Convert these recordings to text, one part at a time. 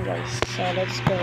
guys. So let's go.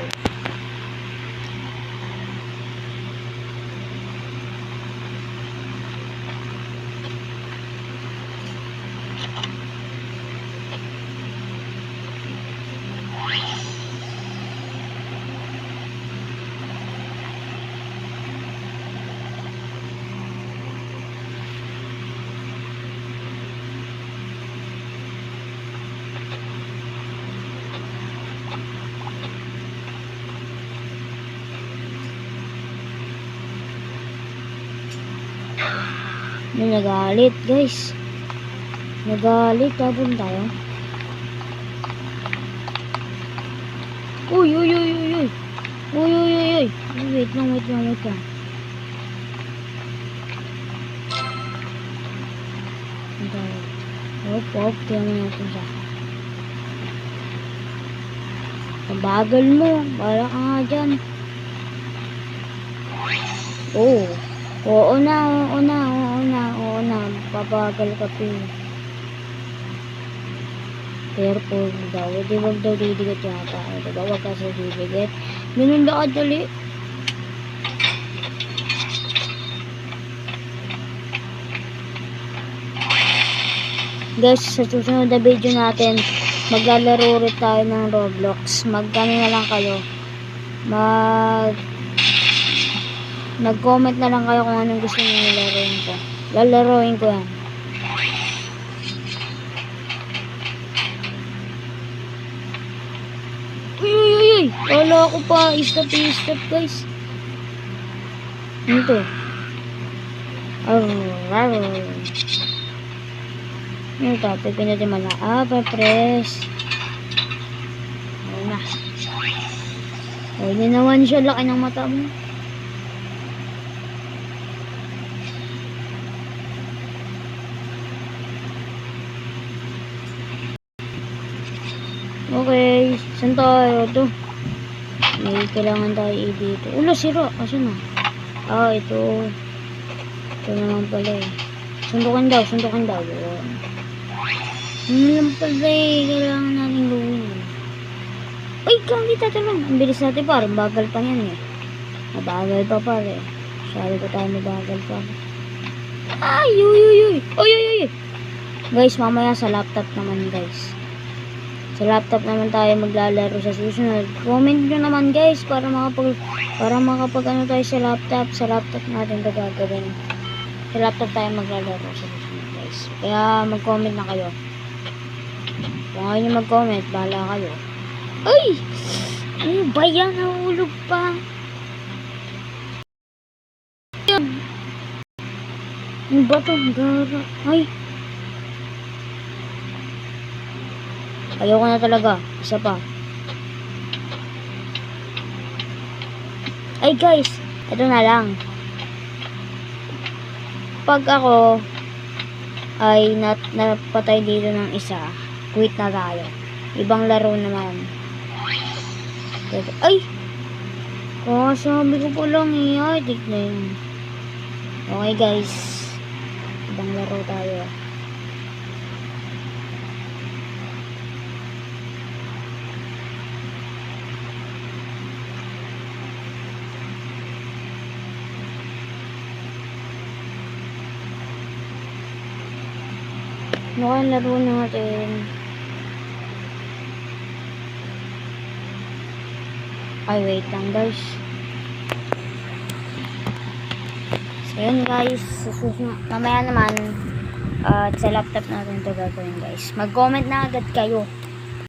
May nagalit guys. Nagalit. Tapon tayo. Uy. Uy. Wait lang. Hop. Tingnan natin siya. Pabagal mo. Bala ka nga dyan. Oh. Oo na. Pabagal ka pa. Careful daw. Huwag daw didigat yata. Diba? Huwag kasi didigat. Ganun ba kadali? Guys, sa susunod na video natin, maglalaro ulit tayo ng Roblox. Mag-ano na lang kayo. Mag-comment na lang kayo kung anong gusto nyo nilaruin ko. Lalaroin ko yan. Uy. Wala ko pa. Stop guys. Ano to? Ano to? Pipin natin mala. Pa-press. Ayun na. Ayun naman siya. Laki ng mata mo. Okay, saan tayo? Ito. May kailangan tayo dito. Ulo, sira. Asan na? Ito. Ito naman pala eh. Sundukan daw. Lang pala eh. Kailangan natin gawin. Ay, kita lang. Ang bilis natin parang bagal pa yan eh. Mabagal pa pala eh. Sabi ko tayo mabagal pa. Ay. Guys, mamaya sa laptop naman guys. Sa laptop naman tayo maglalaro sa susunod. Comment nyo naman guys para makapag ano tayo sa laptop. Sa laptop natin ito gagawin. Sa laptop tayo maglalaro sa susunod guys. Kaya mag-comment na kayo. Kung ayaw nyo mag-comment, bahala kayo. Ay! Ano ba yan? Nahulog pa. Ano ba ito? Gara. Ay! Ayoko na talaga. Isa pa. Ay guys, ito na lang. Pag ako ay napatay dito ng isa, quit na tayo. Ibang laro naman. Ay! Sabi ko pa lang eh. Ay, na yun. Okay guys. Ibang laro tayo. Ano kayang laro natin? Ay, wait lang guys. So yun guys, mamaya naman sa laptop natin ito gagawin guys. Mag-comment na agad kayo